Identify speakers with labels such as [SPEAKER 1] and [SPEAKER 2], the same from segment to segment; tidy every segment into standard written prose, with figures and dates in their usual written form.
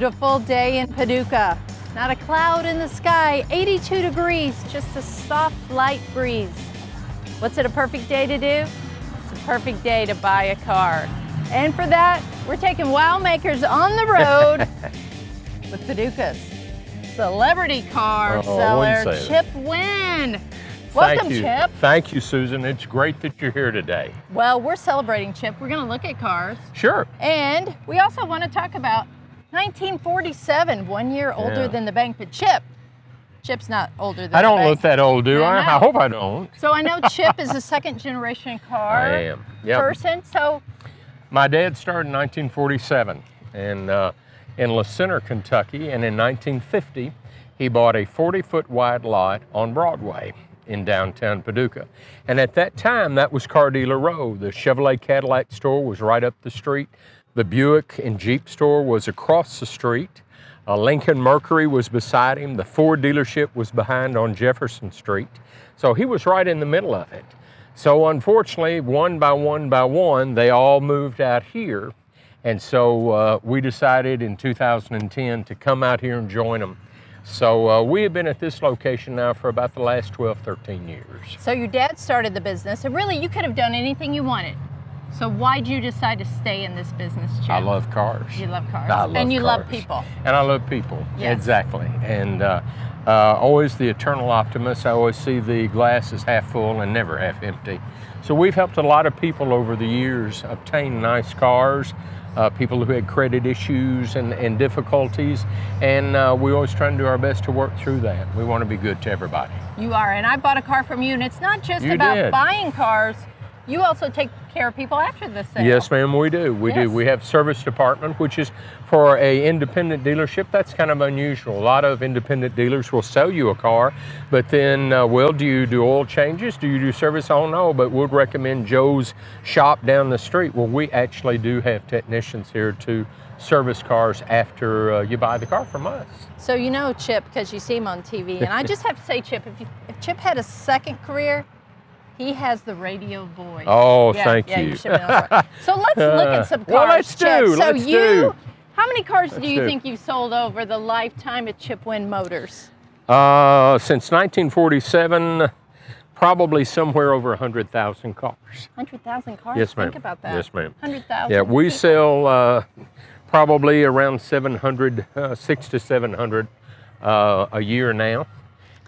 [SPEAKER 1] beautiful day in Paducah. Not a cloud in the sky, 82 degrees, just a soft, light breeze. What's it a perfect day to do? It's a perfect day to buy a car. And for that, we're taking WOWMakers on the road with Paducah's celebrity car seller, Chip Wynn. Welcome, Chip.
[SPEAKER 2] Thank you, Susan. It's great that you're here today.
[SPEAKER 1] Well, we're celebrating, Chip. We're going to look at cars.
[SPEAKER 2] Sure.
[SPEAKER 1] And we also want to talk about 1947, 1 year older than the bank. But Chip's not older than the bank.
[SPEAKER 2] I don't look that old, do I? I hope I don't.
[SPEAKER 1] So I know Chip is a second generation car person. So
[SPEAKER 2] my dad started in 1947 in La Center, Kentucky, and in 1950 he bought a 40-foot wide lot on Broadway in downtown Paducah. And at that time, that was Car Dealer Row. The Chevrolet Cadillac store was right up the street. The Buick and Jeep store was across the street. Lincoln Mercury was beside him. The Ford dealership was behind on Jefferson Street. So he was right in the middle of it. So unfortunately, one by one, they all moved out here. And so we decided in 2010 to come out here and join them. So we have been at this location now for about the last 12, 13 years.
[SPEAKER 1] So your dad started the business, and really you could have done anything you wanted. So why'd you decide to stay in this business, Chip?
[SPEAKER 2] I love cars.
[SPEAKER 1] You love cars.
[SPEAKER 2] I love
[SPEAKER 1] and you
[SPEAKER 2] cars.
[SPEAKER 1] love people.
[SPEAKER 2] And I love people,
[SPEAKER 1] yes.
[SPEAKER 2] Exactly. And always the eternal optimist. I always see the glass is half full and never half empty. So we've helped a lot of people over the years obtain nice cars, people who had credit issues and difficulties, and we always try to do our best to work through that. We want to be good to everybody.
[SPEAKER 1] You are, and I bought a car from you, and it's not just about buying cars. You also take care of people after the sale.
[SPEAKER 2] Yes, ma'am, we do. We do. We have service department, which is for a independent dealership. That's kind of unusual. A lot of independent dealers will sell you a car, but then, well, do you do oil changes? Do you do service? Oh, no, but we'd recommend Joe's shop down the street. Well, we actually do have technicians here to service cars after you buy the car from us.
[SPEAKER 1] So you know Chip because you see him on TV, and I just have to say, Chip, if Chip had a second career, he has the radio voice.
[SPEAKER 2] Oh, thank you.
[SPEAKER 1] You should know that. So let's look at some cars.
[SPEAKER 2] Well, let's do.
[SPEAKER 1] So how many cars do you think you've sold over the lifetime of Chip Wynn Motors?
[SPEAKER 2] Since 1947, probably somewhere over 100,000 cars.
[SPEAKER 1] 100,000 cars?
[SPEAKER 2] Yes, ma'am.
[SPEAKER 1] Think about that.
[SPEAKER 2] Yes, ma'am.
[SPEAKER 1] 100,000.
[SPEAKER 2] Yeah, we sell probably around 700, 600 to 700 a year now.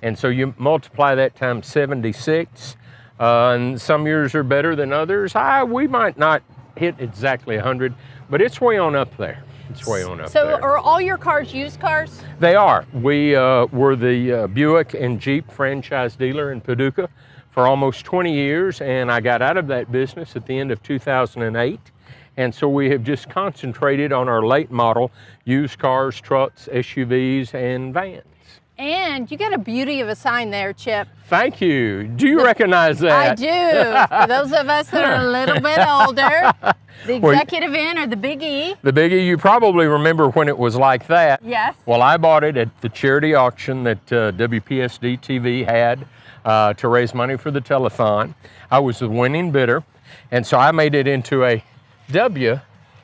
[SPEAKER 2] And so you multiply that times 76. And some years are better than others. We might not hit exactly 100, but it's way on up there. It's way on up there.
[SPEAKER 1] So are all your cars used cars?
[SPEAKER 2] They are. We were the Buick and Jeep franchise dealer in Paducah for almost 20 years, and I got out of that business at the end of 2008. And so we have just concentrated on our late model used cars, trucks, SUVs, and vans.
[SPEAKER 1] And you got a beauty of a sign there, Chip.
[SPEAKER 2] Thank you. Do you recognize that?
[SPEAKER 1] I do. For those of us that are a little bit older, the executive N or the Big E.
[SPEAKER 2] The Big E, you probably remember when it was like that.
[SPEAKER 1] Yes.
[SPEAKER 2] Well, I bought it at the charity auction that WPSD TV had to raise money for the telethon. I was the winning bidder, and so I made it into a W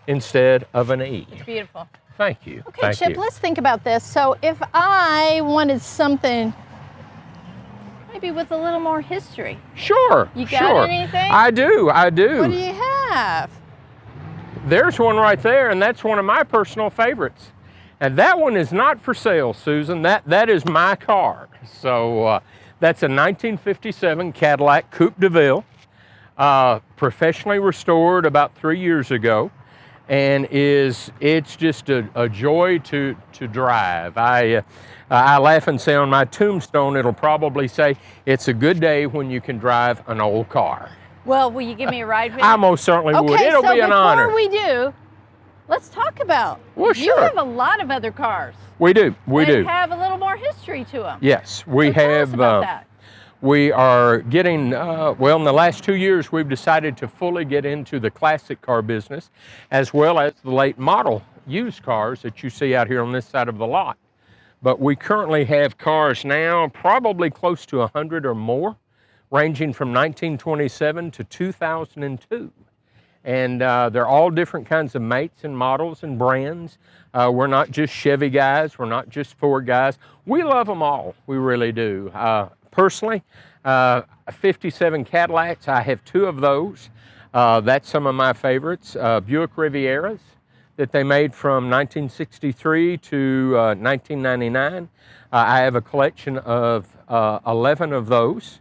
[SPEAKER 2] instead of an E.
[SPEAKER 1] It's beautiful.
[SPEAKER 2] Thank you.
[SPEAKER 1] Okay,
[SPEAKER 2] Thank
[SPEAKER 1] Chip,
[SPEAKER 2] you.
[SPEAKER 1] let's think about this. So if I wanted something maybe with a little more history.
[SPEAKER 2] Sure.
[SPEAKER 1] You got anything?
[SPEAKER 2] I do.
[SPEAKER 1] What do you have?
[SPEAKER 2] There's one right there, and that's one of my personal favorites. And that one is not for sale, Susan. That is my car. So that's a 1957 Cadillac Coupe de Ville, professionally restored about 3 years ago. And it's just a joy to drive. I laugh and say on my tombstone, it'll probably say, it's a good day when you can drive an old car.
[SPEAKER 1] Well, will you give me a ride with
[SPEAKER 2] I most certainly would. It'll be an honor.
[SPEAKER 1] Before we do, let's talk about, you have a lot of other cars.
[SPEAKER 2] We do, we do.
[SPEAKER 1] Have a little more history to them.
[SPEAKER 2] Yes, we have.
[SPEAKER 1] Tell us about that.
[SPEAKER 2] We are getting, well, in the last 2 years, we've decided to fully get into the classic car business, as well as the late model used cars that you see out here on this side of the lot. But we currently have cars now, probably close to 100 or more, ranging from 1927 to 2002. And they're all different kinds of makes and models and brands. We're not just Chevy guys, we're not just Ford guys. We love them all, we really do. Personally, 57 Cadillacs, I have 2 of those. That's some of my favorites. Buick Rivieras that they made from 1963 to 1999. I have a collection of 11 of those.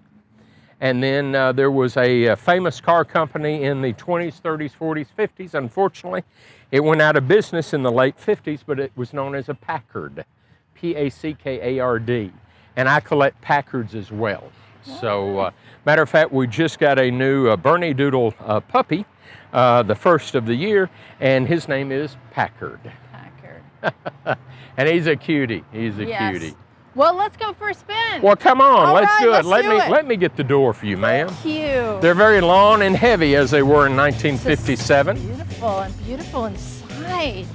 [SPEAKER 2] And then there was a famous car company in the 20s, 30s, 40s, 50s. Unfortunately, it went out of business in the late 50s, but it was known as a Packard, Packard. And I collect Packards as well. So, matter of fact, we just got a new Bernie Doodle puppy, the first of the year, and his name is Packard.
[SPEAKER 1] Packard.
[SPEAKER 2] And he's a cutie. He's a cutie.
[SPEAKER 1] Well, let's go for a spin.
[SPEAKER 2] Well, come on,
[SPEAKER 1] All
[SPEAKER 2] let's
[SPEAKER 1] right,
[SPEAKER 2] do it.
[SPEAKER 1] let's
[SPEAKER 2] Let me get the door for you, ma'am.
[SPEAKER 1] Thank you.
[SPEAKER 2] They're very long and heavy as they were in 1957.
[SPEAKER 1] Beautiful and beautiful inside.